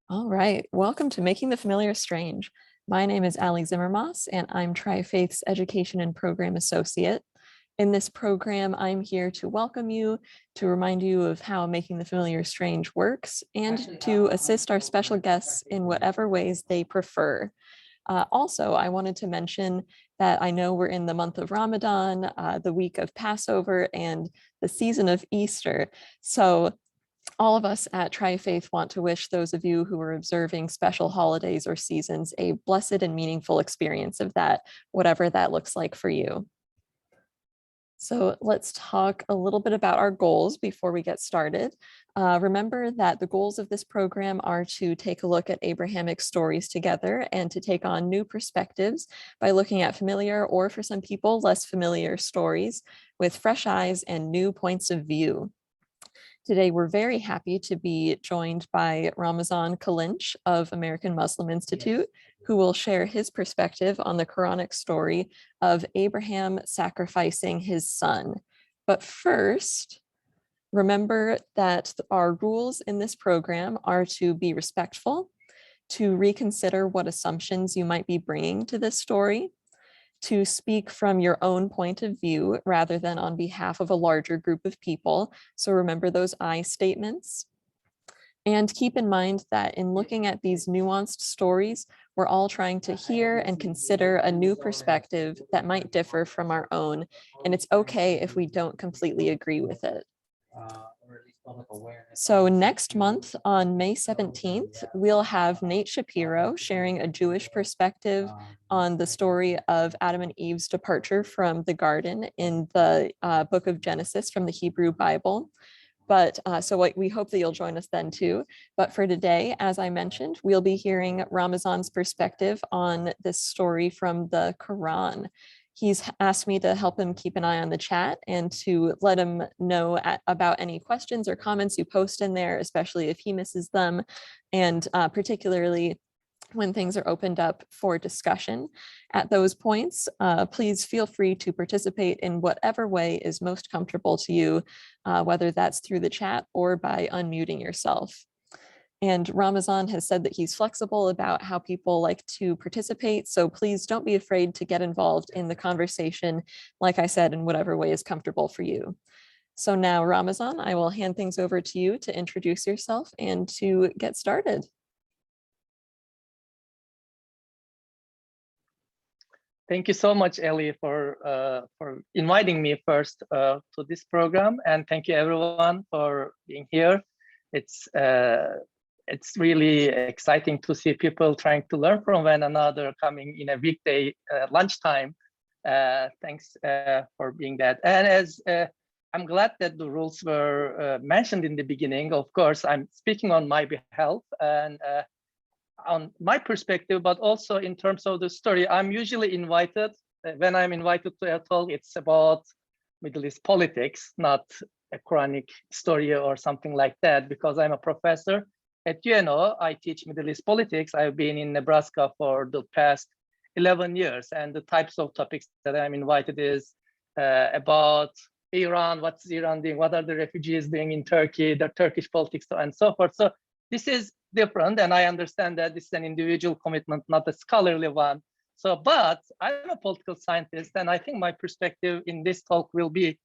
All right, welcome to Making the Familiar Strange. My name is Ali ZimmerMas, and I'm Tri-Faith's Education and Program Associate. In this program, I'm here to welcome you, to remind you of how Making the Familiar Strange works, and to assist our special guests in whatever ways they prefer. Also, I wanted to mention that I know we're in the month of Ramadan, the week of Passover, and the season of Easter. So all of us at Tri-Faith want to wish those of you who are observing special holidays or seasons a blessed and meaningful experience of that, whatever that looks like for you. So let's talk a little bit about our goals before we get started. Remember that the goals of this program are to take a look at Abrahamic stories together and to take on new perspectives by looking at familiar, or for some people, less familiar stories with fresh eyes and new points of view. Today, we're very happy to be joined by Ramazan Kilinç of American Muslim Institute, who will share his perspective on the Quranic story of Abraham sacrificing his son. But first, remember that our rules in this program are to be respectful, to reconsider what assumptions you might be bringing to this story, to speak from your own point of view rather than on behalf of a larger group of people. So remember those I statements. And keep in mind that in looking at these nuanced stories, we're all trying to hear and consider a new perspective that might differ from our own. And it's okay if we don't completely agree with it. So next month on May 17th, we'll have Nate Shapiro sharing a Jewish perspective on the story of Adam and Eve's departure from the garden in the book of Genesis from the Hebrew Bible. But so we hope that you'll join us then too. But for today, as I mentioned, we'll be hearing Ramazan's perspective on this story from the Quran. He's asked me to help him keep an eye on the chat and to let him know about any questions or comments you post in there, especially if he misses them, and particularly when things are opened up for discussion. At those points, please feel free to participate in whatever way is most comfortable to you, whether that's through the chat or by unmuting yourself. And Ramazan has said that he's flexible about how people like to participate. So please don't be afraid to get involved in the conversation, like I said, in whatever way is comfortable for you. So now, Ramazan, I will hand things over to you to introduce yourself and to get started. Thank you so much, Ellie, for inviting me first to this program, and thank you everyone for being here. It's really exciting to see people trying to learn from one another, coming in a weekday lunchtime. Thanks for being that. And as I'm glad that the rules were mentioned in the beginning. Of course, I'm speaking on my behalf and on my perspective, but also in terms of the story. I'm usually invited, when I'm invited to a talk, it's about Middle East politics, not a Quranic story or something like that, because I'm a professor at UNO. I teach Middle East politics. I've been in Nebraska for the past 11 years, and the types of topics that I'm invited is about Iran, what's Iran doing, what are the refugees doing in Turkey, the Turkish politics, and so forth. So this is different, and I understand that this is an individual commitment, not a scholarly one. So, but I'm a political scientist, and I think my perspective in this talk will be,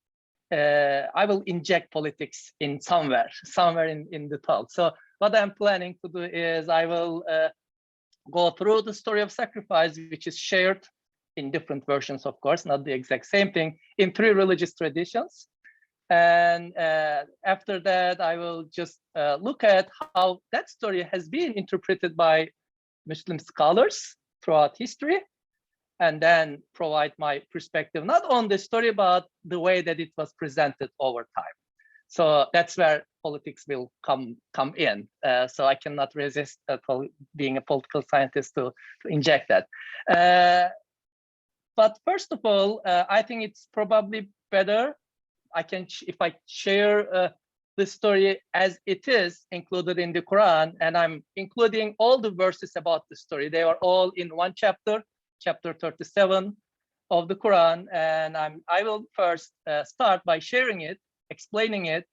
I will inject politics in somewhere in the talk. So what I'm planning to do is I will go through the story of sacrifice, which is shared in different versions, of course, not the exact same thing, in 3 religious traditions. And after that, I will just look at how that story has been interpreted by Muslim scholars throughout history, and then provide my perspective, not on the story, but the way that it was presented over time. So that's where politics will come in. So I cannot resist being a political scientist to inject that. But first of all, I think it's probably better if I share the story as it is included in the Quran, and I'm including all the verses about the story. They are all in one chapter, chapter 37 of the Quran, and I will first start by sharing it, explaining it,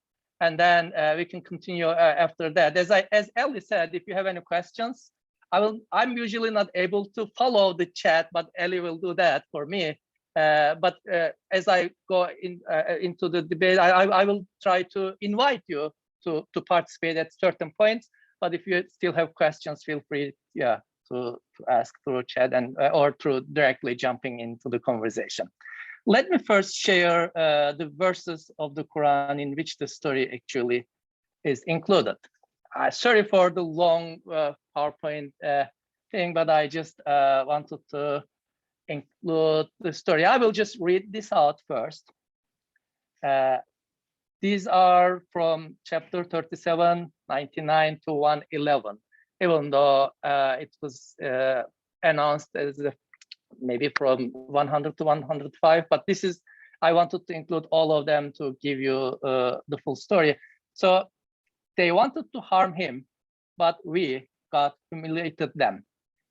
and then we can continue after that. As Ellie said, if you have any questions, I'm usually not able to follow the chat, but Ellie will do that for me. But as I go into the debate, I will try to invite you to participate at certain points. But if you still have questions, feel free, to ask through chat and or through directly jumping into the conversation. Let me first share the verses of the Quran in which the story actually is included. Sorry for the long PowerPoint thing, but I just wanted to include the story. I will just read this out first. These are from chapter 37, 99 to 111, even though it was announced as maybe from 100 to 105, but this is, I wanted to include all of them to give you the full story. So they wanted to harm him, but God humiliated them.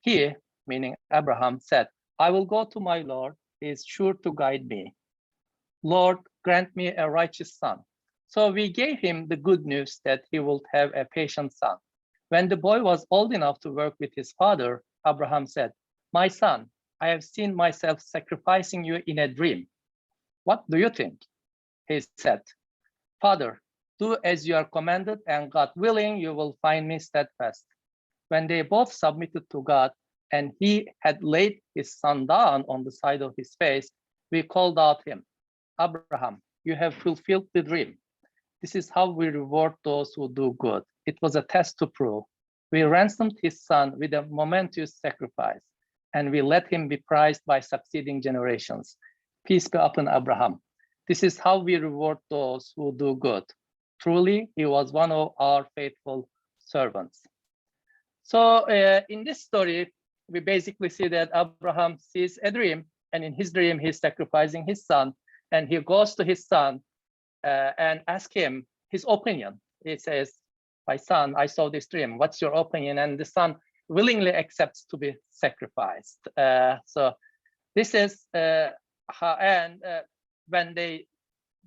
He, meaning Abraham, said, I will go to my Lord, he is sure to guide me. Lord, grant me a righteous son. So we gave him the good news that he would have a patient son. When the boy was old enough to work with his father, Abraham said, my son, I have seen myself sacrificing you in a dream. What do you think? He said, Father, do as you are commanded, and God willing, you will find me steadfast. When they both submitted to God, and he had laid his son down on the side of his face, we called out him, Abraham, you have fulfilled the dream. This is how we reward those who do good. It was a test to prove. We ransomed his son with a momentous sacrifice, and we let him be prized by succeeding generations. Peace be upon Abraham. This is how we reward those who do good. Truly, he was one of our faithful servants. So in this story, we basically see that Abraham sees a dream, and in his dream, he's sacrificing his son, and he goes to his son and asks him his opinion. He says, my son, I saw this dream. What's your opinion? And the son willingly accepts to be sacrificed. So this is how, and when they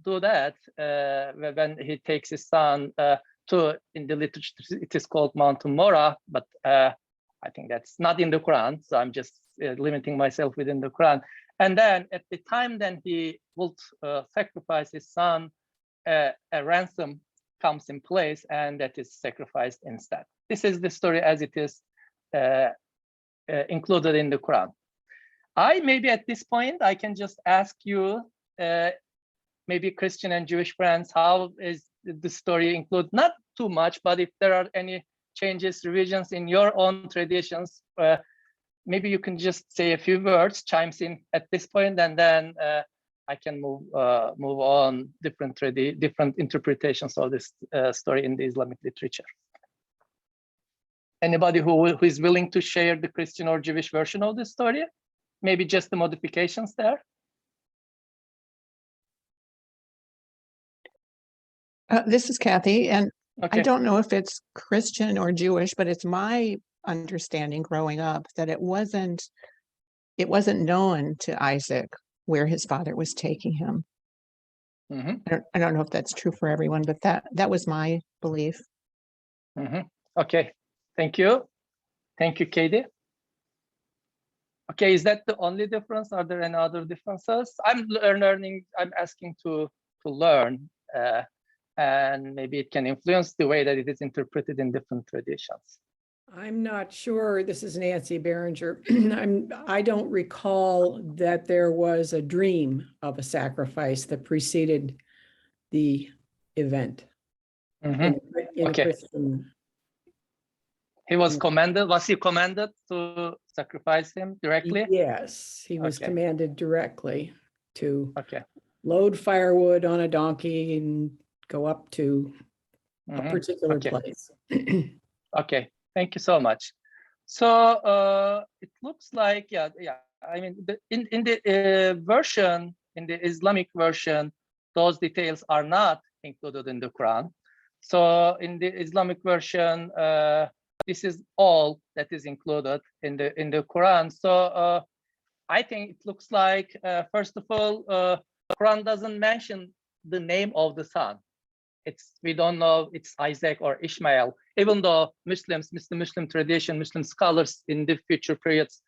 do that, when he takes his son to, in the literature, it is called Mount Mora, but I think that's not in the Quran. So I'm just limiting myself within the Quran. And then at the time then he will sacrifice his son, a ransom comes in place, and that is sacrificed instead. This is the story as it is included in the Quran. Maybe at this point, I can just ask you, maybe Christian and Jewish friends, how is the story included? Not too much, but if there are any changes, revisions in your own traditions, maybe you can just say a few words, chimes in at this point, and then I can move on different interpretations of this story in the Islamic literature. Anybody who is willing to share the Christian or Jewish version of this story? Maybe just the modifications there? This is Kathy, and Okay. I don't know if it's Christian or Jewish, but it's my understanding growing up that it wasn't known to Isaac where his father was taking him. Mm-hmm. I don't know if that's true for everyone, but that was my belief. Mm-hmm. Okay, thank you. Thank you, Katie. Okay, is that the only difference? Are there any other differences? I'm learning, I'm asking to learn, and maybe it can influence the way that it is interpreted in different traditions. I'm not sure. This is Nancy Berenger. I don't recall that there was a dream of a sacrifice that preceded the event. Mm-hmm. In Okay. Christian. He was commanded. Was he commanded to sacrifice him directly? Yes, he was Okay. commanded directly to Okay. load firewood on a donkey and go up to a Mm-hmm. particular Okay. place. Okay, thank you so much. So it looks like, yeah. I mean, in the version, in the Islamic version, those details are not included in the Quran. So in the Islamic version, this is all that is included in the Quran. So I think it looks like, first of all, Quran doesn't mention the name of the son. we don't know it's Isaac or Ishmael, even though Muslim tradition, Muslim scholars in the future periods,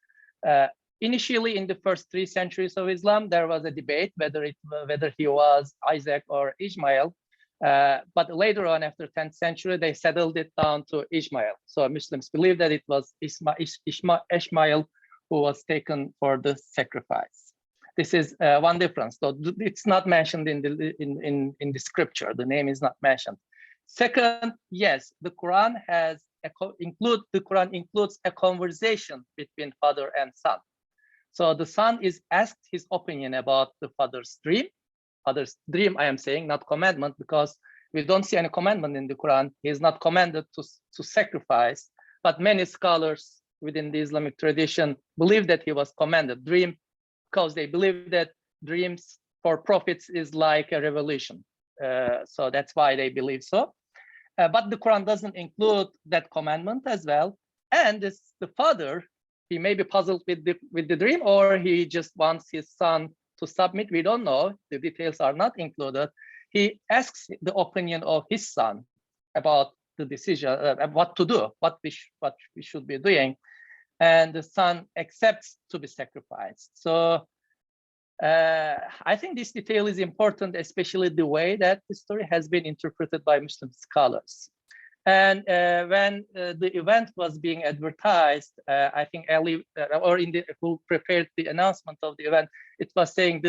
initially in the first 3 centuries of Islam, there was a debate whether he was Isaac or Ishmael. But later on, after 10th century, they settled it down to Ishmael. So Muslims believe that it was Ishmael who was taken for the sacrifice. This is one difference. So it's not mentioned in the scripture. The name is not mentioned. Second, yes, the Quran includes a conversation between father and son. So the son is asked his opinion about the father's dream. Father's dream, I am saying, not commandment, because we don't see any commandment in the Quran. He is not commanded to sacrifice, but many scholars within the Islamic tradition believe that he was commanded dream, because they believe that dreams for prophets is like a revelation. So that's why they believe so. But the Quran doesn't include that commandment as well. And the father, he may be puzzled with the dream, or he just wants his son to submit. We don't know. The details are not included. He asks the opinion of his son about the decision, what to do, what we should be doing. And the son accepts to be sacrificed. So I think this detail is important, especially the way that the story has been interpreted by Muslim scholars. And when the event was being advertised, I think Ali, who prepared the announcement of the event, it was saying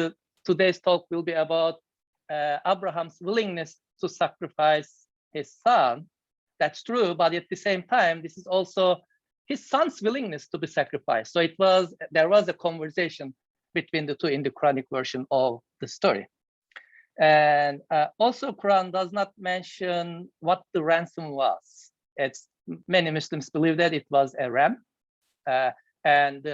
today's talk will be about Abraham's willingness to sacrifice his son. That's true, but at the same time, this is also his son's willingness to be sacrificed. So there was a conversation between the two in the Quranic version of the story. And also Quran does not mention what the ransom was. Many Muslims believe that it was a ram. And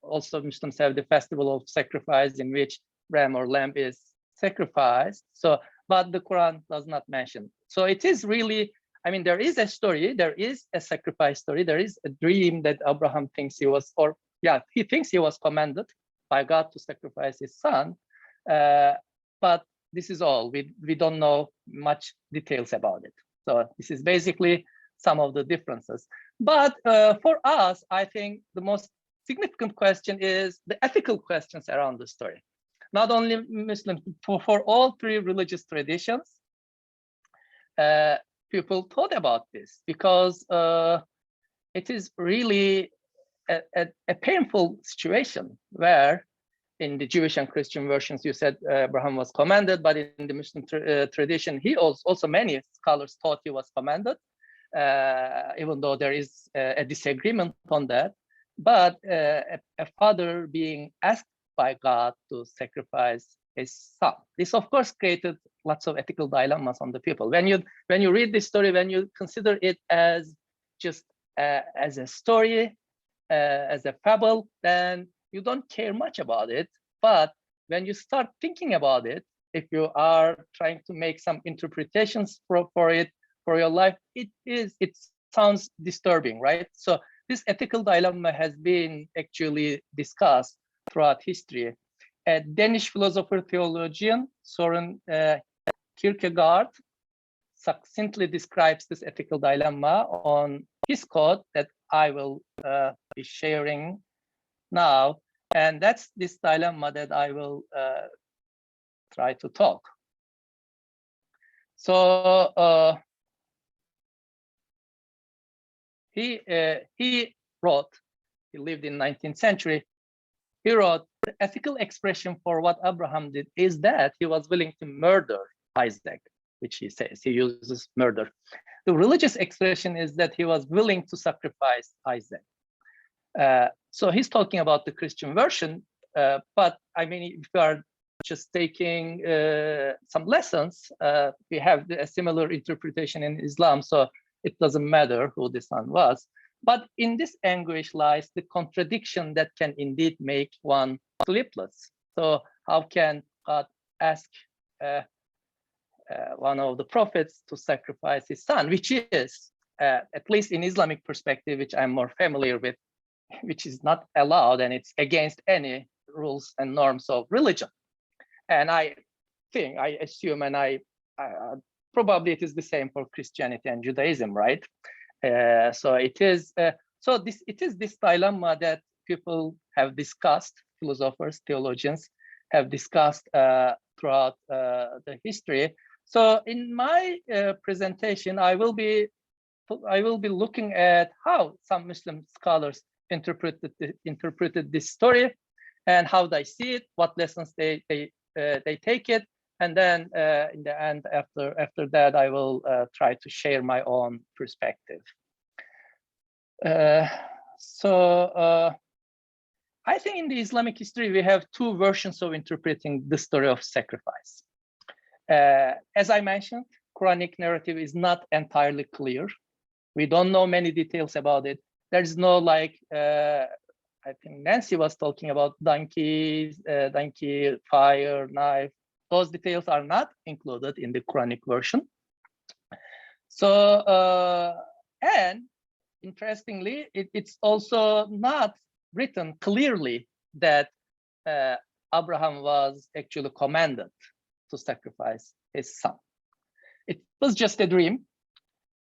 also Muslims have the festival of sacrifice in which ram or lamb is sacrificed. So, but the Quran does not mention. So it is really, I mean, there is a story, there is a sacrifice story, there is a dream that Abraham thinks he was, he thinks he was commanded by God to sacrifice his son. But this is all. We don't know much details about it. So this is basically some of the differences. But for us, I think the most significant question is the ethical questions around the story. Not only Muslims, for all 3 religious traditions, people thought about this, because it is really a painful situation where in the Jewish and Christian versions, you said Abraham was commanded, but in the Muslim tradition, he also many scholars thought he was commanded, even though there is a disagreement on that. But a father being asked by God to sacrifice his son. This, of course, created lots of ethical dilemmas on the people. When you read this story, when you consider it as just as a story, as a fable, then you don't care much about it. But when you start thinking about it, if you are trying to make some interpretations for it, for your life, it sounds disturbing, right? So this ethical dilemma has been actually discussed throughout history. A Danish philosopher theologian, Søren Kierkegaard, succinctly describes this ethical dilemma on his quote that I will be sharing now. And that's this dilemma that I will try to talk. So he wrote, he lived in 19th century, he wrote, the ethical expression for what Abraham did is that he was willing to murder Isaac, which he says, he uses murder. The religious expression is that he was willing to sacrifice Isaac. So he's talking about the Christian version, but I mean, if you are just taking some lessons, we have a similar interpretation in Islam, so it doesn't matter who the son was. But in this anguish lies the contradiction that can indeed make one sleepless. So how can God ask one of the prophets to sacrifice his son, which is, at least in Islamic perspective, which I'm more familiar with, which is not allowed, and it's against any rules and norms of religion. And I think, I assume, and I probably it is the same for Christianity and Judaism, right? So it is this dilemma that people have discussed, philosophers, theologians have discussed throughout the history. So in my presentation, I will be looking at how some Muslim scholars interpreted this story and how they see it, what lessons they take it, and then in the end, after that, I will try to share my own perspective. I think in the Islamic history, we have two versions of interpreting the story of sacrifice. As I mentioned, Quranic narrative is not entirely clear. We don't know many details about it. There's no like, I think Nancy was talking about donkey, fire, knife. Those details are not included in the Quranic version. So, and interestingly, it's also not written clearly that Abraham was actually commanded to sacrifice his son. It was just a dream.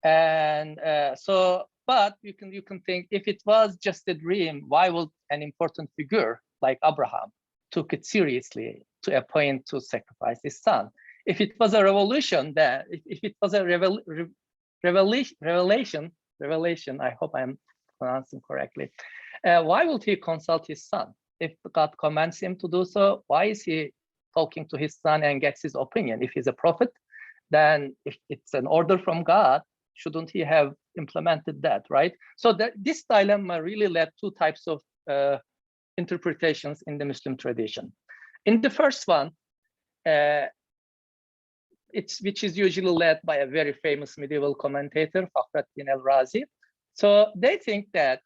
And but you can think, if it was just a dream, why would an important figure like Abraham took it seriously to a point to sacrifice his son? If it was a revolution, then if it was a revelation, I hope I'm pronouncing correctly, why would he consult his son? If God commands him to do so, why is he talking to his son and gets his opinion? If he's a prophet, then if it's an order from God, shouldn't he have implemented that, right? So this dilemma really led two types of interpretations in the Muslim tradition. In the first one, which is usually led by a very famous medieval commentator, Fakhruddin al-Razi. So they think that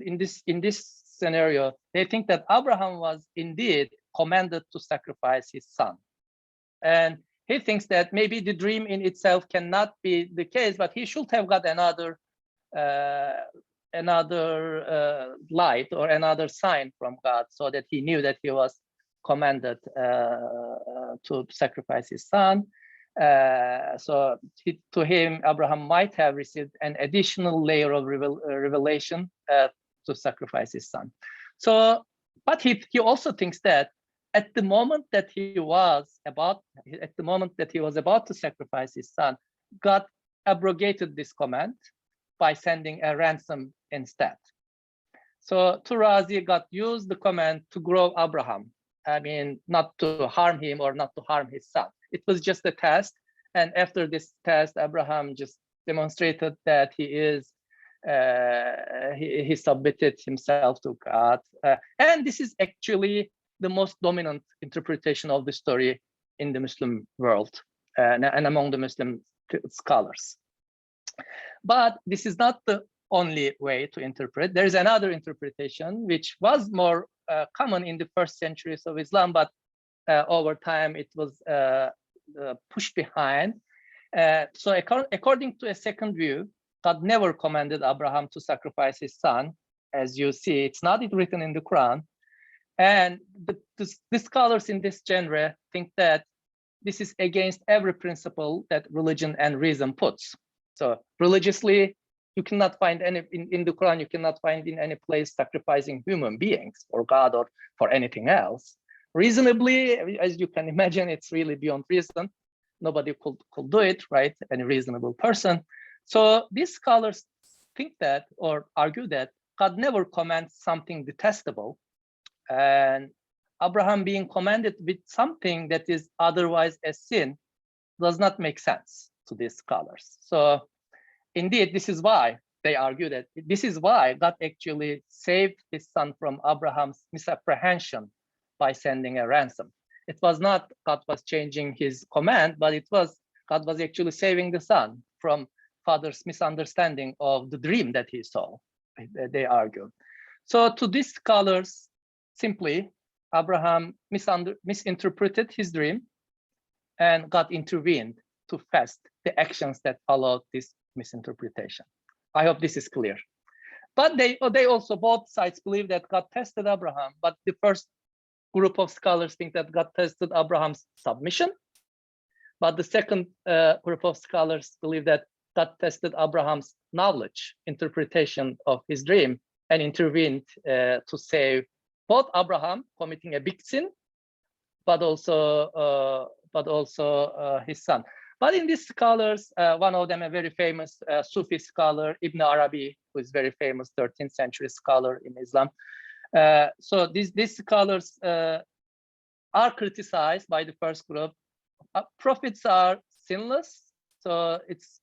in this scenario, they think that Abraham was indeed commanded to sacrifice his son. And he thinks that maybe the dream in itself cannot be the case, but he should have got another light or another sign from God, so that he knew that he was commanded to sacrifice his son. So to him, Abraham might have received an additional layer of revelation to sacrifice his son. So, but he also thinks that at the moment that he was about to sacrifice his son, God abrogated this command by sending a ransom instead. So to Razi, God used the command to grow Abraham. I mean, not to harm him or not to harm his son. It was just a test. And after this test, Abraham just demonstrated that he submitted himself to God. And this is actually the most dominant interpretation of the story in the Muslim world and among the Muslim scholars. But this is not the only way to interpret. There is another interpretation which was more common in the first centuries of Islam, but over time it was pushed behind. So according to a second view, God never commanded Abraham to sacrifice his son. As you see, it's not written in the Quran. And the scholars in this genre think that this is against every principle that religion and reason puts. So religiously, you cannot find any, in the Quran, you cannot find in any place sacrificing human beings or God or for anything else. Reasonably, as you can imagine, it's really beyond reason. Nobody could do it, right? Any reasonable person. So these scholars think that, or argue that, God never commands something detestable. And Abraham being commanded with something that is otherwise a sin does not make sense to these scholars. So indeed, this is why they argue that this is why God actually saved his son from Abraham's misapprehension by sending a ransom. It was not God was changing his command, but it was God was actually saving the son from father's misunderstanding of the dream that he saw, they argue. So to these scholars, simply, Abraham misinterpreted his dream, and God intervened to fast the actions that followed this misinterpretation. I hope this is clear. But they also, both sides believe that God tested Abraham, but the first group of scholars think that God tested Abraham's submission. But the second group of scholars believe that God tested Abraham's knowledge, interpretation of his dream, and intervened to save both Abraham committing a big sin, but also his son. But in these scholars, one of them, a very famous Sufi scholar, Ibn Arabi, who is very famous 13th century scholar in Islam. So these scholars are criticized by the first group. Prophets are sinless, so it's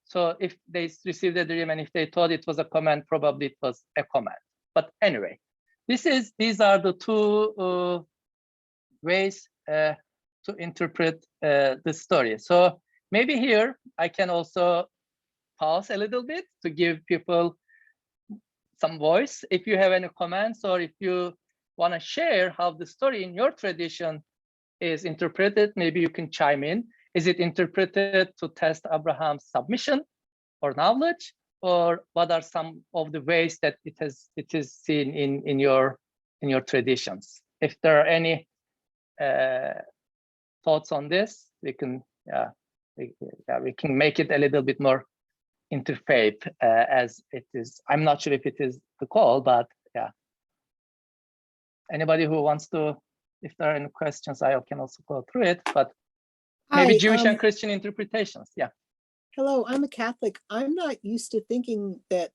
so if they received a dream and if they thought it was a command, probably it was a command. But anyway, these are the two ways to interpret the story. So maybe here I can also pause a little bit to give people some voice. If you have any comments or if you want to share how the story in your tradition is interpreted, maybe you can chime in. Is it interpreted to test Abraham's submission or knowledge, or what are some of the ways that it is seen in your traditions? If there are any thoughts on this, we can we can make it a little bit more interfaith as it is. I'm not sure if it is the call, but yeah. Anybody who wants to, if there are any questions, I can also go through it, but maybe Jewish and Christian interpretations. Yeah. Hello, I'm a Catholic. I'm not used to thinking that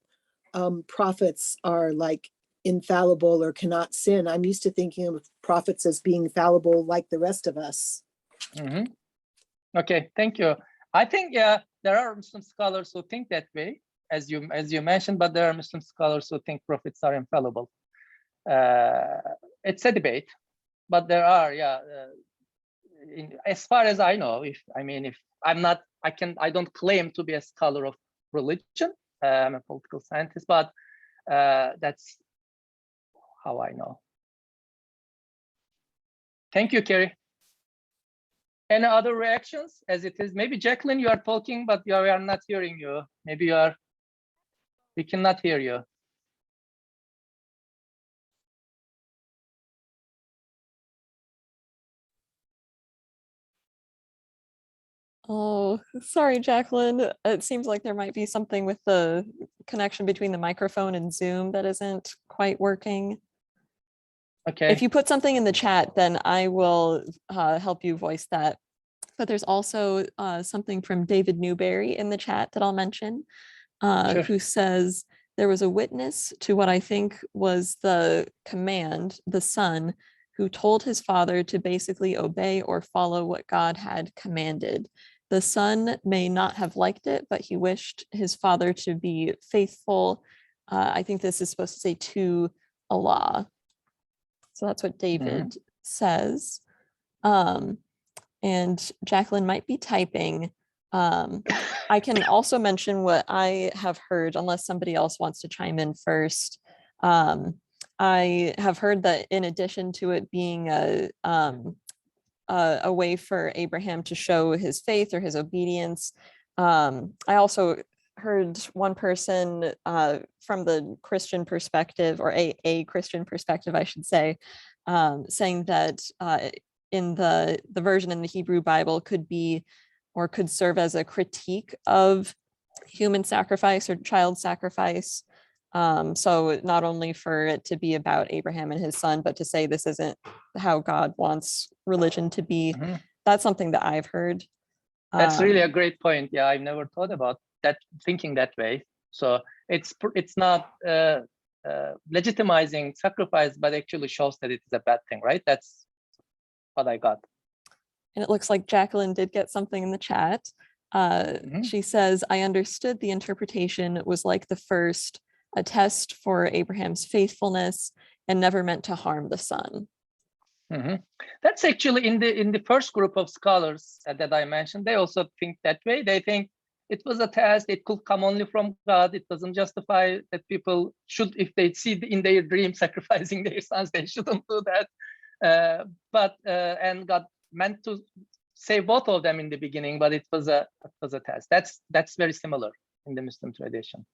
prophets are like infallible or cannot sin. I'm used to thinking of prophets as being fallible like the rest of us. Mm-hmm. Okay, thank you. I think, yeah, there are Muslim scholars who think that way, as you mentioned, but there are Muslim scholars who think prophets are infallible. It's a debate, but there are, yeah. As far as I know, if I'm not, I don't claim to be a scholar of religion. I'm a political scientist, but that's how I know. Thank you, Kerry. Any other reactions as it is? Maybe Jacqueline, you are talking, but we are not hearing you. Maybe we cannot hear you. Oh, sorry, Jacqueline. It seems like there might be something with the connection between the microphone and Zoom that isn't quite working. Okay. If you put something in the chat, then I will help you voice that. But there's also something from David Newberry in the chat that I'll mention, Sure. who says, there was a witness to what I think was the command, the son, who told his father to basically obey or follow what God had commanded. The son may not have liked it, but he wished his father to be faithful. I think this is supposed to say to Allah. So that's what David says. And Jacqueline might be typing. I can also mention what I have heard, unless somebody else wants to chime in first. I have heard that in addition to it being a way for Abraham to show his faith or his obedience, I also heard one person from the Christian perspective, or a Christian perspective, I should say, saying that in the version in the Hebrew Bible could be, or could serve as a critique of human sacrifice or child sacrifice. So not only for it to be about Abraham and his son, but to say this isn't how God wants religion to be. That's something that I've heard. That's really a great point. Yeah, I've never thought about that, thinking that way. So it's not legitimizing sacrifice, but actually shows that it is a bad thing, right? That's what I got. And it looks like Jacqueline did get something in the chat. She says, I understood the interpretation was like the first, a test for Abraham's faithfulness and never meant to harm the son. That's actually in the first group of scholars that I mentioned. They also think that way. They think it was a test. It could come only from God. It doesn't justify that people should, if they see in their dream sacrificing their sons, they shouldn't do that. And God meant to save both of them in the beginning, but it was a test. That's very similar in the Muslim tradition.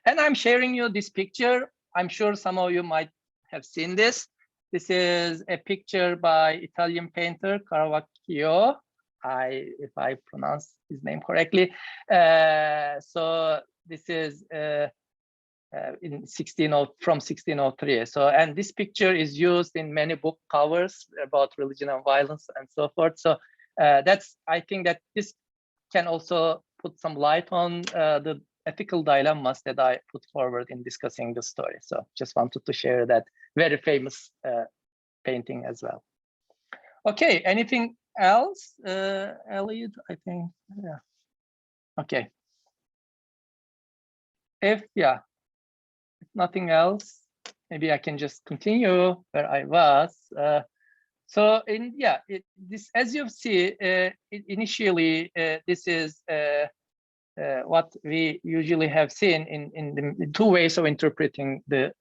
And I'm sharing you this picture. I'm sure some of you might have seen this. This is a picture by Italian painter Caravaggio, if I pronounce his name correctly. So this is from 1603. So, and this picture is used in many book covers about religion and violence and so forth. So I think that this can also put some light on the ethical dilemmas that I put forward in discussing the story. So just wanted to share that very famous painting as well. Okay, anything else, Elliot? I think, yeah. Okay. If nothing else, maybe I can just continue where I was. So this, as you see, initially, this is what we usually have seen in the two ways of interpreting the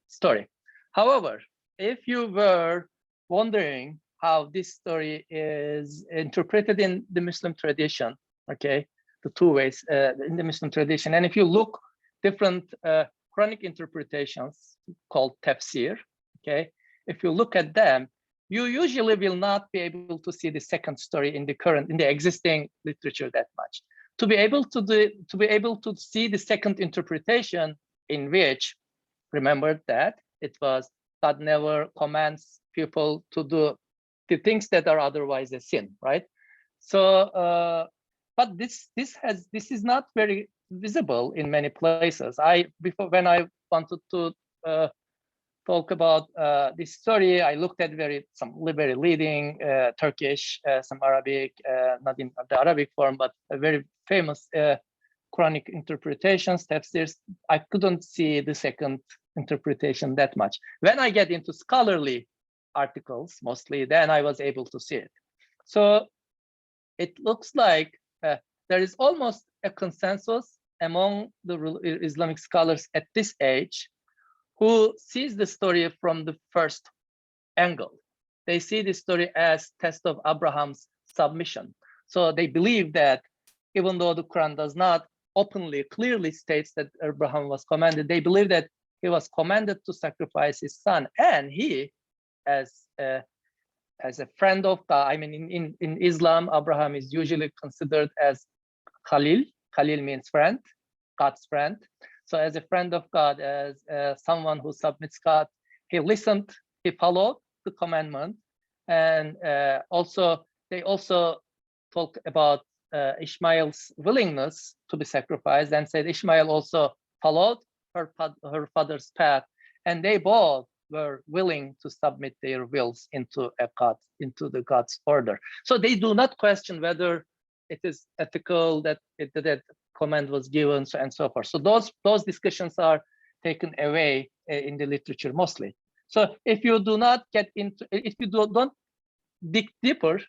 story. However, if you were wondering how this story is interpreted in the Muslim tradition, okay, the two ways in the Muslim tradition, and if you look different Quranic interpretations called tafsir, okay, if you look at them, you usually will not be able to see the second story in the existing literature that much. To be able to see the second interpretation, in which, remember that it was God never commands people to do the things that are otherwise a sin, right? So, but this is not very visible in many places. When I wanted to talk about this story, I looked at some very leading Turkish, some Arabic, not in the Arabic form, but a very famous Quranic interpretations, tafsirs. I couldn't see the second interpretation that much. When I get into scholarly articles, mostly, then I was able to see it. So it looks like there is almost a consensus among the Islamic scholars at this age who sees the story from the first angle. They see the story as test of Abraham's submission. So they believe that even though the Quran does not openly, clearly states that Abraham was commanded, they believe that he was commanded to sacrifice his son. And he, as a friend of God, I mean, in Islam, Abraham is usually considered as Khalil. Khalil means friend, God's friend. So as a friend of God, as someone who submits God, he listened, he followed the commandment. And they also talk about Ishmael's willingness to be sacrificed, and said Ishmael also followed her father's path. And they both were willing to submit their wills into the God's order. So they do not question whether it is ethical that that command was given, and so forth. So those discussions are taken away in the literature mostly. So if you do not get into, if you don't dig deeper,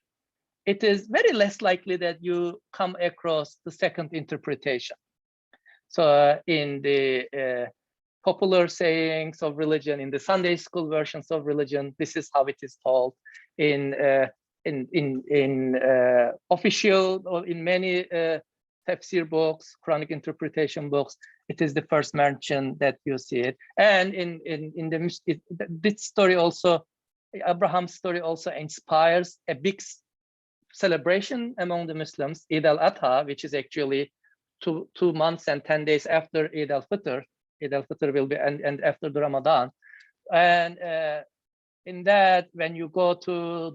it is very less likely that you come across the second interpretation. So in the popular sayings of religion, in the Sunday school versions of religion, this is how it is told. In official or in many tafsir books, Quranic interpretation books, it is the first mention that you see it. And this story also, Abraham's story also inspires a big celebration among the Muslims, Eid al-Adha, which is actually 2 months and 10 days after Eid al-Fitr. Eid al-Fitr will be and after the Ramadan. And in that, when you go to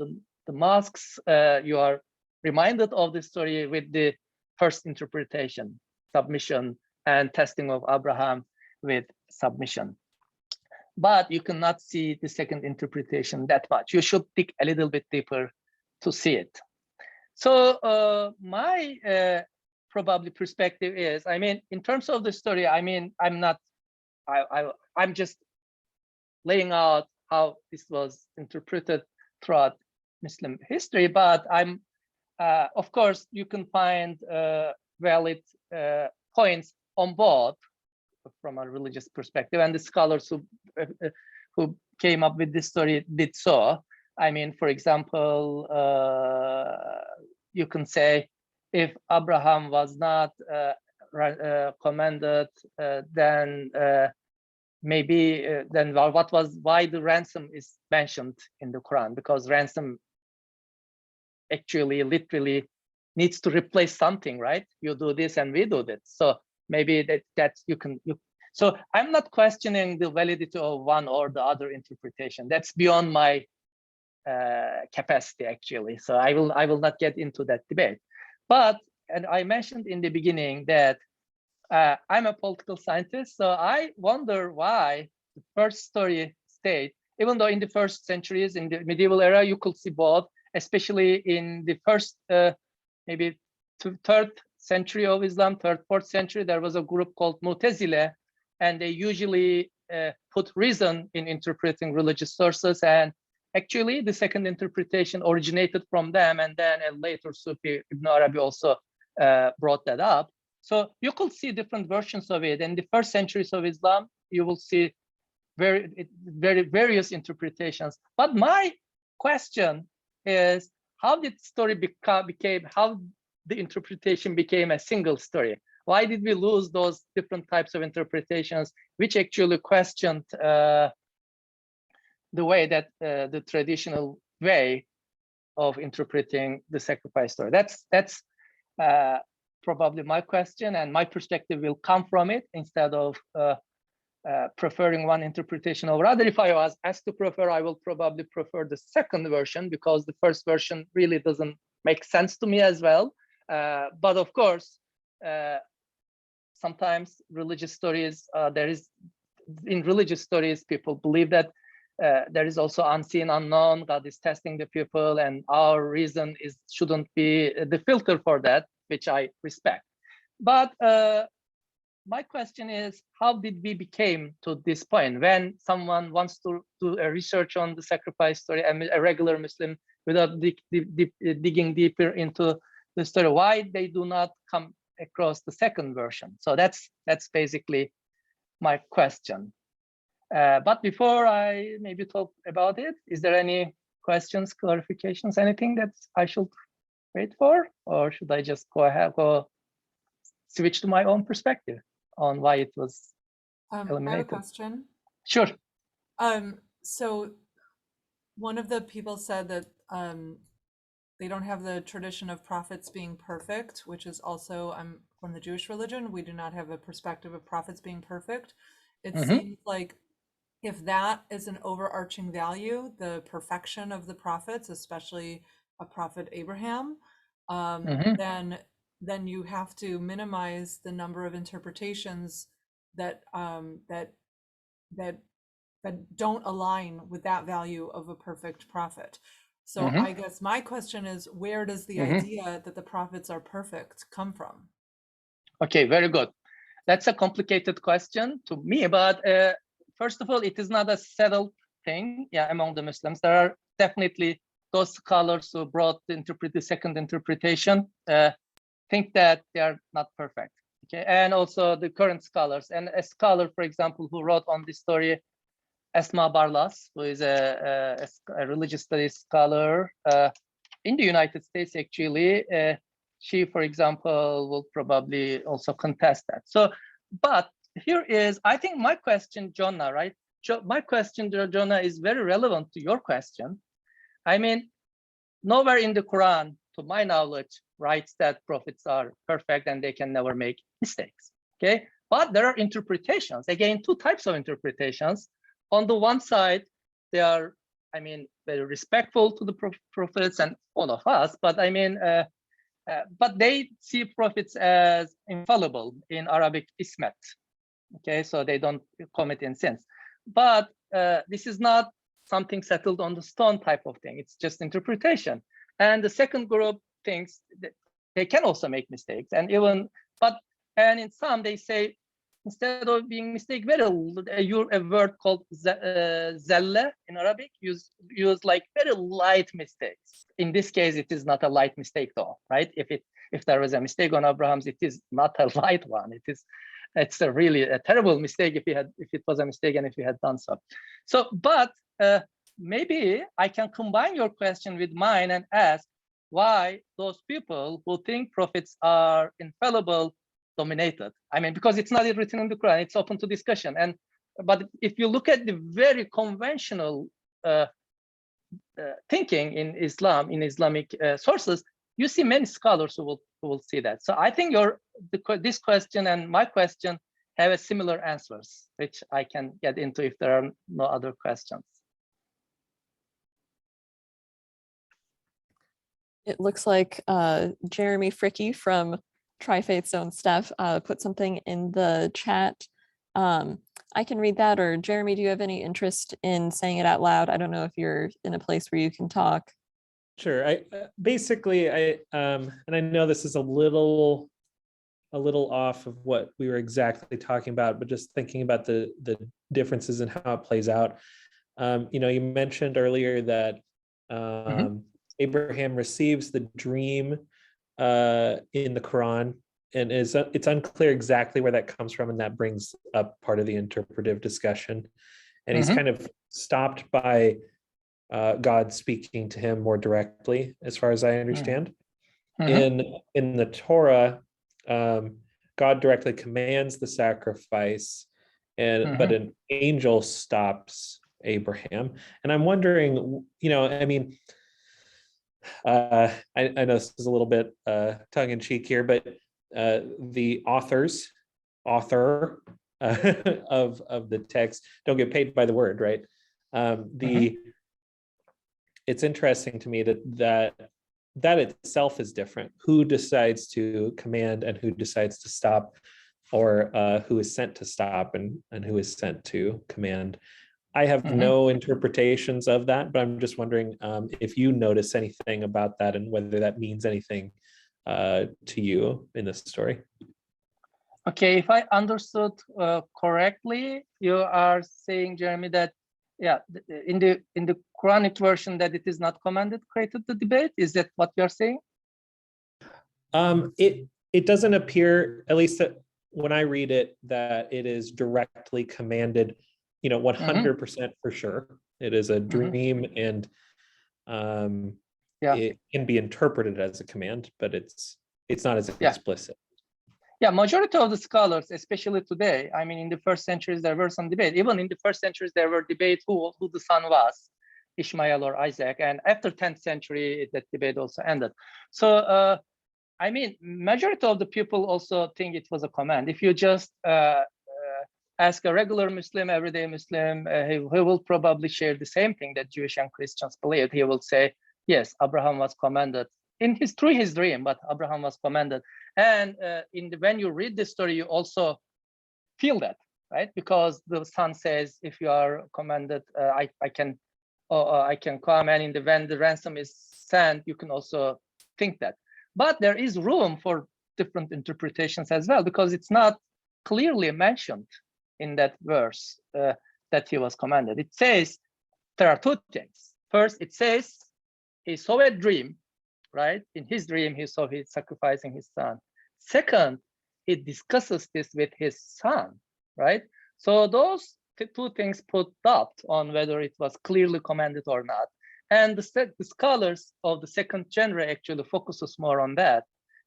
the mosques, you are reminded of the story with the first interpretation, submission and testing of Abraham with submission. But you cannot see the second interpretation that much. You should dig a little bit deeper to see it. So my probably perspective is, I mean, in terms of the story, I mean, I'm just laying out how this was interpreted throughout Muslim history, but of course, you can find valid points on both from a religious perspective, and the scholars who came up with this story did so. I mean, for example, you can say if Abraham was not commanded, then maybe then why the ransom is mentioned in the Quran? Because ransom actually literally needs to replace something, right? You do this and we do that. So maybe that's so I'm not questioning the validity of one or the other interpretation. That's beyond my capacity, actually. So I will not get into that debate. But, and I mentioned in the beginning that I'm a political scientist, so I wonder why the first story stayed, even though in the first centuries, in the medieval era, you could see both, especially in the first, maybe third century of Islam, third, fourth century, there was a group called Mu'tazile, and they usually put reason in interpreting religious sources. And actually, the second interpretation originated from them, and then a later Sufi Ibn Arabi also brought that up. So you could see different versions of it. In the first centuries of Islam, you will see very various interpretations. But my question is, how did story how the interpretation became a single story? Why did we lose those different types of interpretations, which actually questioned the way that the traditional way of interpreting the sacrifice story? That's probably my question, and my perspective will come from it instead of preferring one interpretation over other. If I was asked to prefer, I will probably prefer the second version, because the first version really doesn't make sense to me as well. But of course, sometimes religious stories, in religious stories, people believe that there is also unseen, unknown. God is testing the people, and our reason shouldn't be the filter for that, which I respect. But my question is, how did we became to this point? When someone wants to do a research on the sacrifice story, a regular Muslim, without digging deeper into the story, why they do not come across the second version? So that's basically my question. But before I maybe talk about it, is there any questions, clarifications, anything that I should wait for, or should I just go switch to my own perspective on why it was eliminated? I have a question. Sure. So one of the people said that they don't have the tradition of prophets being perfect, which is also, I'm from the Jewish religion. We do not have a perspective of prophets being perfect. It seems like if that is an overarching value, the perfection of the prophets, especially a prophet Abraham, then you have to minimize the number of interpretations that don't align with that value of a perfect prophet. So I guess my question is, where does the idea that the prophets are perfect come from? Okay, very good. That's a complicated question to me, but first of all, it is not a settled thing, among the Muslims. There are definitely those scholars who brought the second interpretation, think that they are not perfect. Okay, and also the current scholars. And a scholar, for example, who wrote on this story, Esma Barlas, who is a religious studies scholar in the United States, actually. She, for example, will probably also contest that. So, but here is, I think my question, Jonah, right? My question, Jonah, is very relevant to your question. I mean, nowhere in the Quran, to my knowledge, writes that prophets are perfect and they can never make mistakes, okay? But there are interpretations, again, two types of interpretations. On the one side, they are, I mean, very respectful to the prophets and all of us, but I mean, but they see prophets as infallible, in Arabic, ismet, okay? So they don't commit in sins. But this is not something settled on the stone type of thing. It's just interpretation. And the second group thinks that they can also make mistakes, and in some they say, instead of being mistake, a word called zelle in Arabic, use like very light mistakes. In this case, it is not a light mistake though, right? If there was a mistake on Abraham's, it is not a light one. It's really a terrible mistake if it was a mistake and if he had done so. So, but maybe I can combine your question with mine and ask why those people who think prophets are infallible dominated. I mean, because it's not written in the Quran, it's open to discussion. But if you look at the very conventional thinking in Islam, in Islamic sources, you see many scholars who will see that. So I think this question and my question have a similar answers, which I can get into if there are no other questions. It looks like Jeremy Fricke from Tri-Faith Zone staff put something in the chat. I can read that, or Jeremy, do you have any interest in saying it out loud? I don't know if you're in a place where you can talk. Sure. I and I know this is a little off of what we were exactly talking about, but just thinking about the differences in how it plays out. You mentioned earlier that Abraham receives the dream in the Quran, and it's unclear exactly where that comes from, and that brings up part of the interpretive discussion. And he's kind of stopped by God speaking to him more directly, as far as I understand. In the Torah, God directly commands the sacrifice, but an angel stops Abraham. And I'm wondering, I know this is a little bit tongue-in-cheek here, but the author of the text don't get paid by the word, right? It's interesting to me that itself is different. Who decides to command and who decides to stop, or who is sent to stop and who is sent to command. I have no interpretations of that, but I'm just wondering if you notice anything about that and whether that means anything to you in this story. Okay, if I understood correctly, you are saying, Jeremy, that in the Quranic version that it is not commanded created the debate. Is that what you are saying? It doesn't appear, at least when I read it, that it is directly commanded. 100% for sure. It is a dream, and it can be interpreted as a command, but it's not as explicit. Yeah, majority of the scholars, especially today, I mean, in the first centuries, there were some debate. Even in the first centuries, there were debates who the son was, Ishmael or Isaac. And after 10th century, that debate also ended. So, I mean, majority of the people also think it was a command. If you just ask a regular Muslim, everyday Muslim, he will probably share the same thing that Jewish and Christians believe. He will say, yes, Abraham was commanded through his dream, but Abraham was commanded. And when you read the story, you also feel that, right? Because the son says, if you are commanded, I can come, and when the ransom is sent, you can also think that. But there is room for different interpretations as well, because it's not clearly mentioned in that verse that he was commanded. It says there are two things. First, it says he saw a dream, right? In his dream, he saw he sacrificing his son. Second, he discusses this with his son, right? So those two things put doubt on whether it was clearly commanded or not. And the scholars of the second genre actually focuses more on that.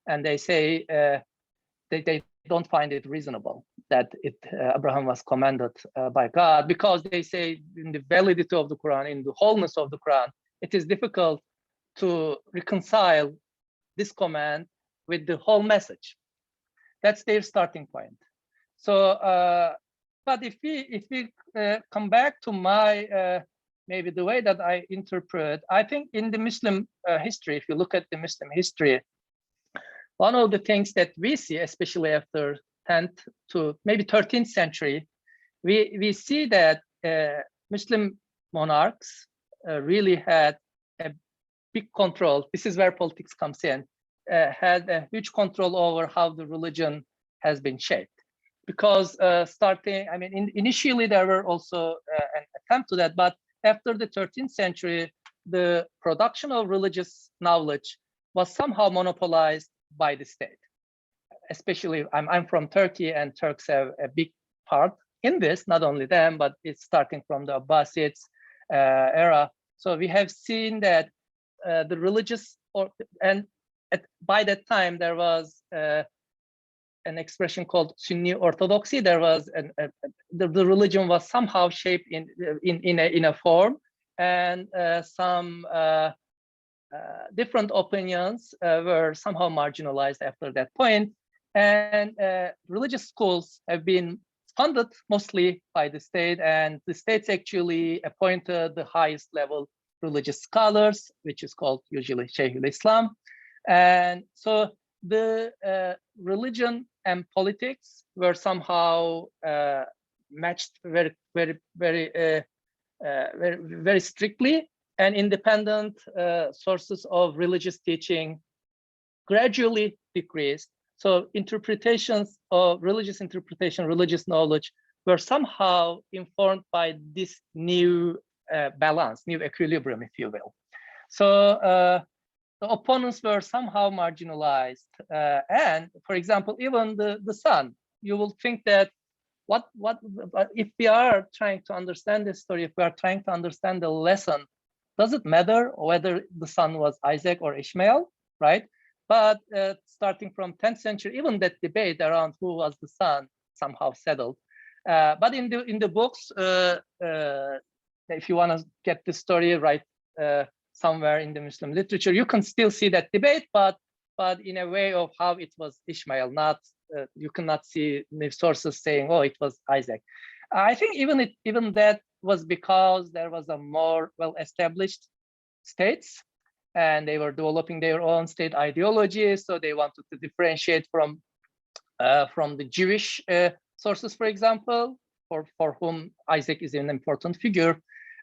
And they say they don't find it reasonable that Abraham was commanded by God, because they say in the validity of the Quran, in the wholeness of the Quran, it is difficult to reconcile this command with the whole message. That's their starting point. So, but if we come back to my maybe the way that I interpret, I think in the Muslim history, if you look at the Muslim history, one of the things that we see, especially after 10th to maybe 13th century, we see that Muslim monarchs really had a big control. This is where politics comes in. Had a huge control over how the religion has been shaped. Because initially there were also an attempt to that, but after the 13th century, the production of religious knowledge was somehow monopolized by the state. Especially, I'm from Turkey, and Turks have a big part in this, not only them, but it's starting from the Abbasids era. So we have seen that the religious, by that time, there was an expression called Sunni orthodoxy. There was the religion was somehow shaped in a form and some different opinions were somehow marginalized after that point. And religious schools have been funded mostly by the state, and the states actually appointed the highest level religious scholars, which is called usually Shaykh al-Islam. And so the religion and politics were somehow matched very strictly, and independent sources of religious teaching gradually decreased. So interpretations of religious interpretation, religious knowledge were somehow informed by this new balance, new equilibrium, if you will. So the opponents were somehow marginalized. And for example, even the sun, you will think that if we are trying to understand this story, if we are trying to understand the lesson, does it matter whether the son was Isaac or Ishmael, right? But starting from 10th century, even that debate around who was the son somehow settled. But in the books, if you want to get the story right somewhere in the Muslim literature, you can still see that debate, but in a way of how it was Ishmael, not you cannot see the sources saying, oh, it was Isaac. I think even that was because there was a more well-established states, and they were developing their own state ideology, so they wanted to differentiate from the Jewish sources, for example, for whom Isaac is an important figure.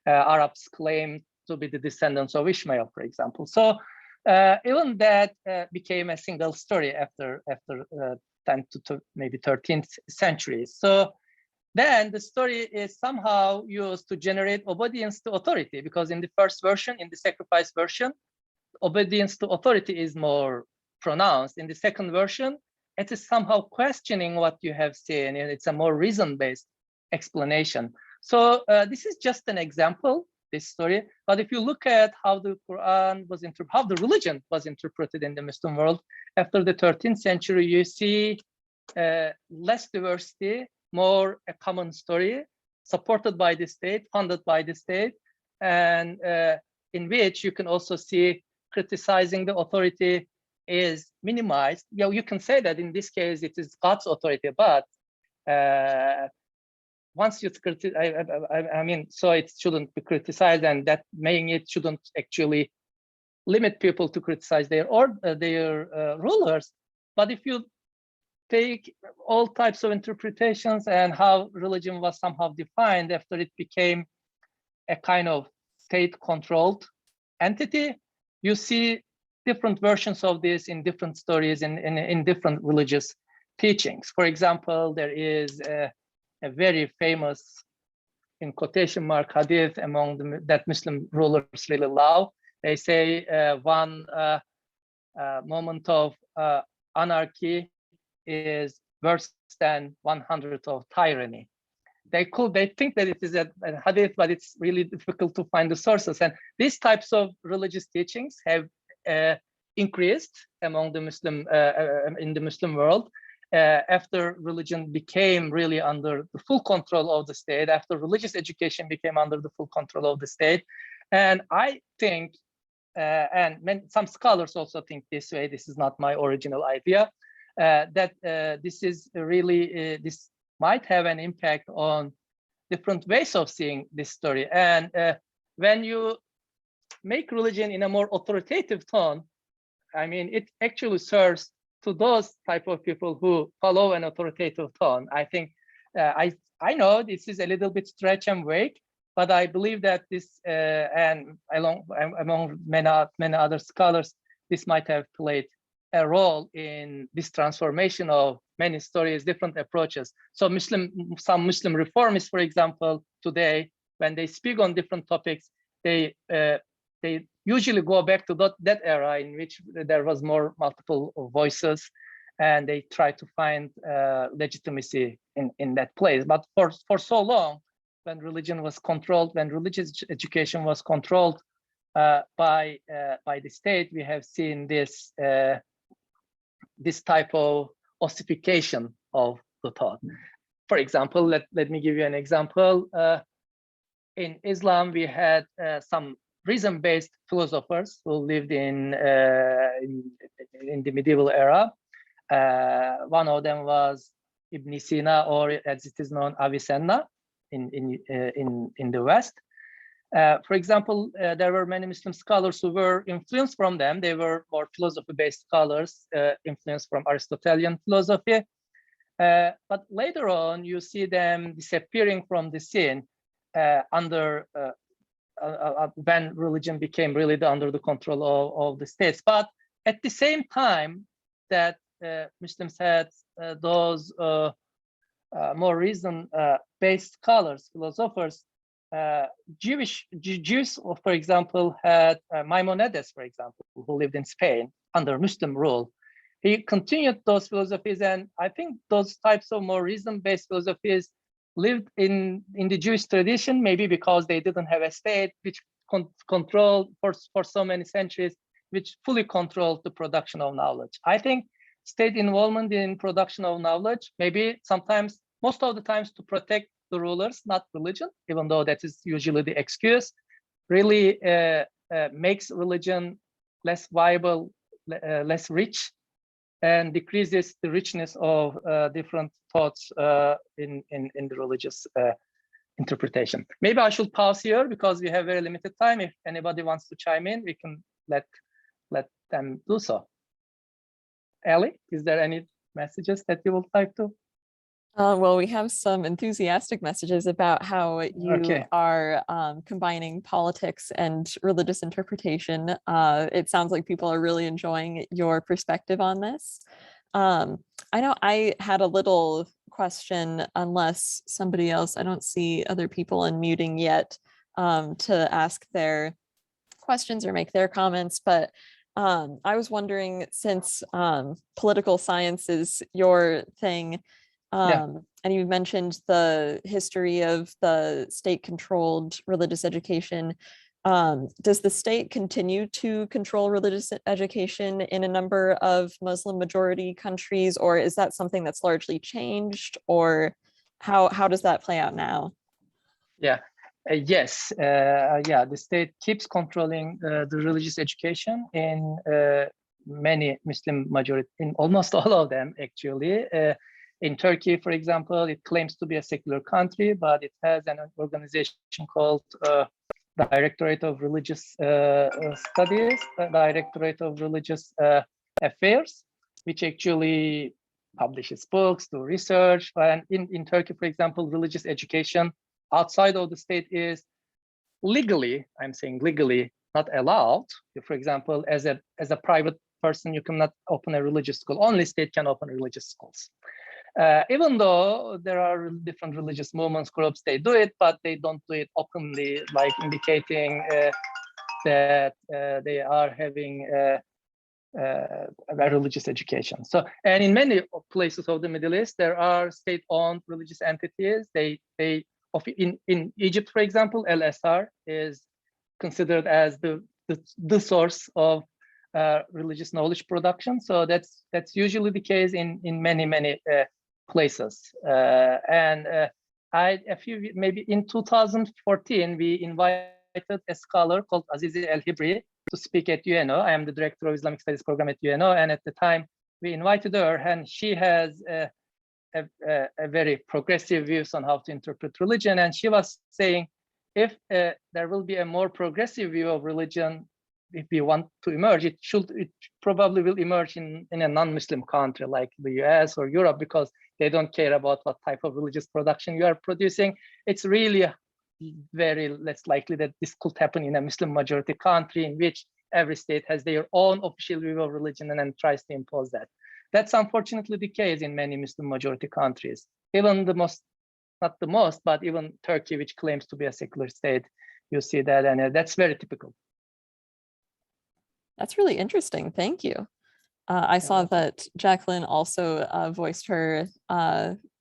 Arabs claim to be the descendants of Ishmael, for example. So even that became a single story after 10th to maybe 13th century. So then the story is somehow used to generate obedience to authority, because in the first version, in the sacrifice version, obedience to authority is more pronounced. In the second version, it is somehow questioning what you have seen, and it's a more reason-based explanation. So this is just an example, this story. But if you look at how the Quran was how the religion was interpreted in the Muslim world after the 13th century, you see less diversity, more a common story, supported by the state, funded by the state, and in which you can also see criticizing the authority is minimized. Yeah, you can say that in this case it is God's authority, but once you criticize, I mean, so it shouldn't be criticized, and that meaning it shouldn't actually limit people to criticize their rulers. But if you take all types of interpretations and how religion was somehow defined after it became a kind of state-controlled entity, you see different versions of this in different stories in different religious teachings. For example, there is a very famous, in quotation mark, hadith among that Muslim rulers really love. They say one moment of anarchy is worse than 100 of tyranny. They think that it is a hadith, but it's really difficult to find the sources. And these types of religious teachings have increased among the Muslim in the Muslim world after religion became really under the full control of the state, after religious education became under the full control of the state. And I think, and some scholars also think this way, this is not my original idea, that this is really, this might have an impact on different ways of seeing this story. And when you make religion in a more authoritative tone, I mean, it actually serves to those type of people who follow an authoritative tone. I think, I know this is a little bit stretch and vague, but I believe that this, and among many other scholars, this might have played a role in this transformation of many stories, different approaches. So some Muslim reformists, for example, today, when they speak on different topics, they usually go back to that era in which there was more multiple voices, and they try to find legitimacy in that place. But for so long, when religion was controlled, when religious education was controlled by the state, we have seen this this type of ossification of the thought. For example, let me give you an example. in Islam, we had some reason-based philosophers who lived in the medieval era. One of them was Ibn Sina, or as it is known, Avicenna, in the West. For example, there were many Muslim scholars who were influenced from them. They were more philosophy-based scholars, influenced from Aristotelian philosophy. But later on, you see them disappearing from the scene when religion became really under the control of the states. But at the same time that Muslims had those more reason-based scholars, philosophers, Jews, for example, had Maimonides, for example, who lived in Spain under Muslim rule. He continued those philosophies, and I think those types of more reason-based philosophies lived in the Jewish tradition, maybe because they didn't have a state which controlled for so many centuries, which fully controlled the production of knowledge. I think state involvement in production of knowledge, maybe sometimes, most of the times, to protect the rulers, not religion, even though that is usually the excuse, really makes religion less viable, less rich, and decreases the richness of different thoughts in the religious interpretation. Maybe I should pause here because we have very limited time. If anybody wants to chime in, we can let them do so. Ellie, is there any messages that you would like to? Well, we have some enthusiastic messages about how you are combining politics and religious interpretation. It sounds like people are really enjoying your perspective on this. I know I had a little question, unless somebody else, I don't see other people unmuting yet to ask their questions or make their comments, but I was wondering, since political science is your thing, and you mentioned the history of the state-controlled religious education. Does the state continue to control religious education in a number of Muslim majority countries, or is that something that's largely changed, or how does that play out now? Yeah, yes, yeah, the state keeps controlling the religious education in many Muslim majority, in almost all of them, actually. In Turkey, for example, it claims to be a secular country, but it has an organization called Directorate of Religious Studies, Directorate of Religious Affairs, which actually publishes books, do research. And in Turkey, for example, religious education outside of the state is legally, I'm saying legally, not allowed. For example, as a private person, you cannot open a religious school. Only state can open religious schools. Even though there are different religious movements, groups, they do it, but they don't do it openly, like indicating that they are having a religious education. So, and in many places of the Middle East, there are state-owned religious entities. In Egypt, for example, Al-Azhar is considered as the source of religious knowledge production. So that's usually the case in many places. Maybe in 2014, we invited a scholar called Azize El-Hibri to speak at UNO. I am the director of Islamic Studies program at UNO, and at the time we invited her, and she has a very progressive views on how to interpret religion. And she was saying, if there will be a more progressive view of religion, if we want to emerge, it probably will emerge in a non-Muslim country like the US or Europe, because they don't care about what type of religious production you are producing. It's really very less likely that this could happen in a Muslim majority country in which every state has their own official view of religion and then tries to impose that. That's unfortunately the case in many Muslim majority countries. Even not the most, but even Turkey, which claims to be a secular state, you see that, and that's very typical. That's really interesting. Thank you. I saw that Jacqueline also voiced her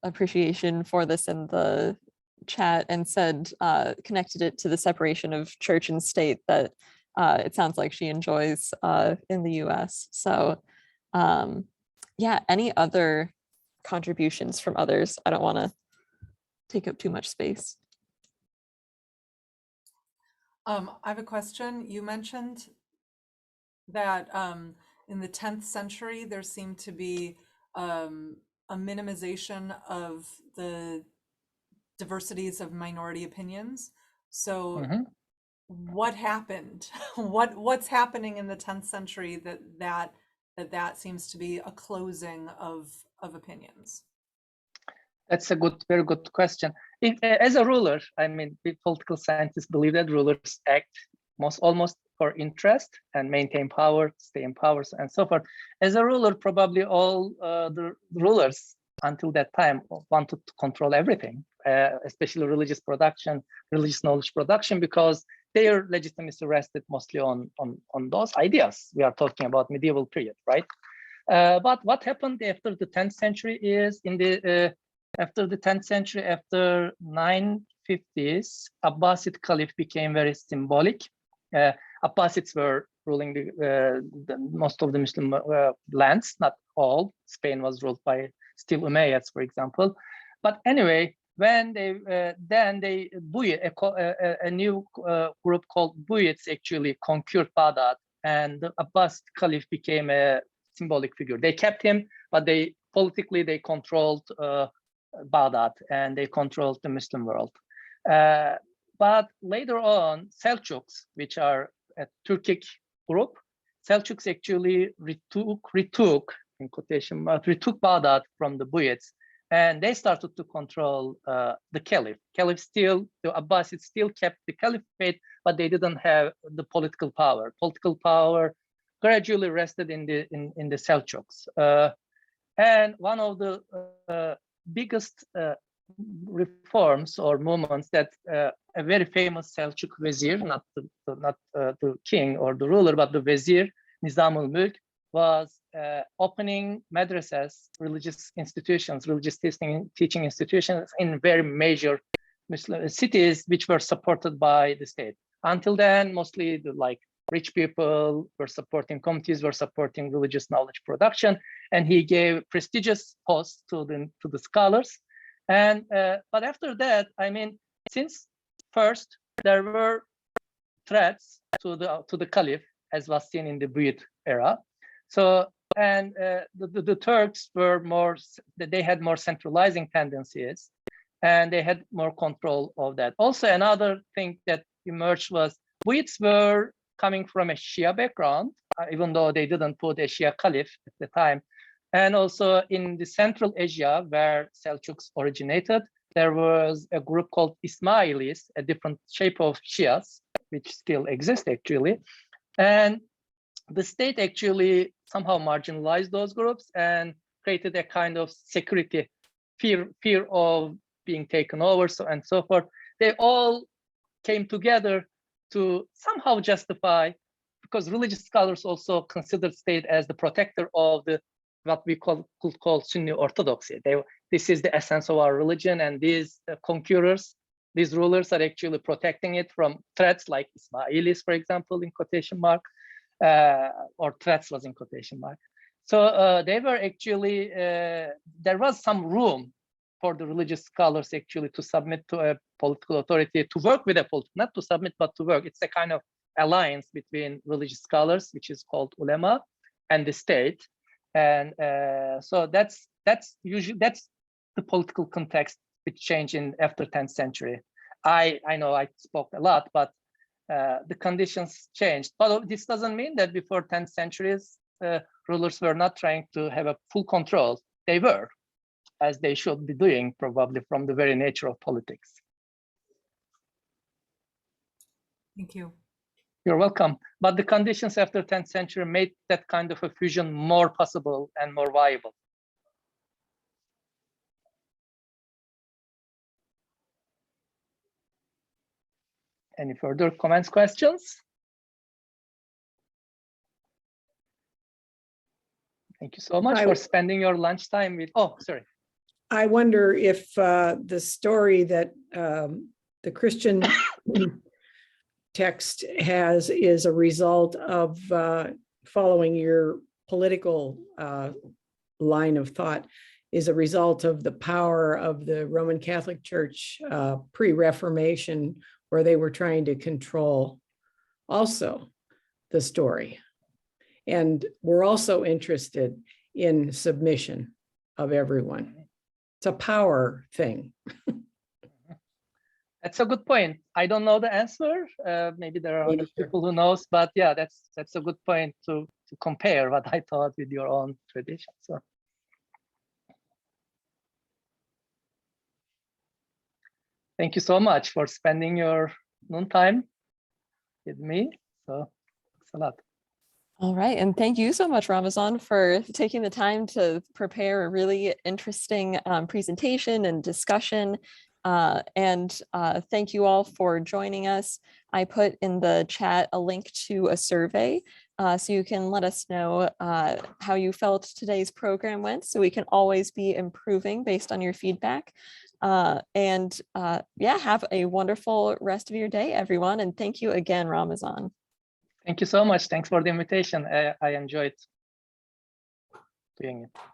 appreciation for this in the chat and said, connected it to the separation of church and state that it sounds like she enjoys in the US. So yeah, any other contributions from others? I don't want to take up too much space. I have a question. You mentioned that in the 10th century, there seemed to be a minimization of the diversities of minority opinions. So what happened? What's happening in the 10th century that seems to be a closing of opinions? That's a very good question. As a ruler, I mean, we political scientists believe that rulers act almost for interest and maintain power, stay in power, and so forth. As a ruler, probably all the rulers until that time wanted to control everything, especially religious production, religious knowledge production, because their legitimacy rested mostly on those ideas. We are talking about medieval period, right? But what happened after the 10th century is after the 10th century, after 950s, Abbasid Caliph became very symbolic. Abbasids were ruling most of the Muslim lands, not all. Spain was ruled by still Umayyads, for example. But anyway, when they a new group called Buyids actually conquered Baghdad, and the Abbasid Caliph became a symbolic figure. They kept him, but politically they controlled Baghdad, and they controlled the Muslim world. But later on, Seljuks, which are a Turkic group, Seljuks actually retook in quotation marks, retook Baghdad from the Buyids, and they started to control the Caliph. The Abbasids still kept the caliphate, but they didn't have the political power. Political power gradually rested in the Seljuks. And one of the biggest reforms or movements that a very famous Seljuk vizier, not the king or the ruler, but the vizier, Nizamul Mulk, was opening madrasas, religious institutions, religious teaching institutions in very major Muslim cities, which were supported by the state. Until then, mostly rich people were supporting, communities were supporting religious knowledge production, and he gave prestigious posts to the scholars. And but after that, I mean, since first there were threats to the Caliph, as was seen in the Buyid era. So and the Turks were they had more centralizing tendencies, and they had more control of that. Also, another thing that emerged was Buyids were coming from a Shia background, even though they didn't put a Shia Caliph at the time. And also in the Central Asia, where Seljuks originated, there was a group called Ismailis, a different shape of Shias, which still exist actually. And the state actually somehow marginalized those groups and created a kind of security, fear of being taken over, and so forth. They all came together to somehow justify, because religious scholars also considered state as the protector of what we could call Sunni orthodoxy. This is the essence of our religion, and these conquerors, these rulers are actually protecting it from threats like Ismailis, for example, in quotation mark, or threats was in quotation mark. So they were actually, there was some room for the religious scholars actually to submit to a political authority, to work with a political, not to submit, but to work. It's a kind of alliance between religious scholars, which is called ulema, and the state. And so that's the political context which changed after 10th century. I know I spoke a lot, but the conditions changed. But this doesn't mean that before 10th centuries, rulers were not trying to have a full control. They were, as they should be doing, probably from the very nature of politics. Thank you. You're welcome. But the conditions after 10th century made that kind of a fusion more possible and more viable. Any further comments, questions? Thank you so much for spending your lunchtime with, sorry. I wonder if the story that the Christian text is a result of following your political line of thought, is a result of the power of the Roman Catholic Church pre-Reformation, where they were trying to control also the story. And we're also interested in submission of everyone. It's a power thing. That's a good point. I don't know the answer. Maybe there are Me other neither. people who knows, but yeah, that's a good point to compare what I thought with your own tradition. So thank you so much for spending your noon time with me. So thanks a lot. All right. And thank you so much, Ramazan, for taking the time to prepare a really interesting presentation and discussion. Thank you all for joining us. I put in the chat a link to a survey so you can let us know how you felt today's program went, so we can always be improving based on your feedback. Yeah, have a wonderful rest of your day, everyone. And thank you again, Ramazan. Thank you so much. Thanks for the invitation. I enjoyed doing it.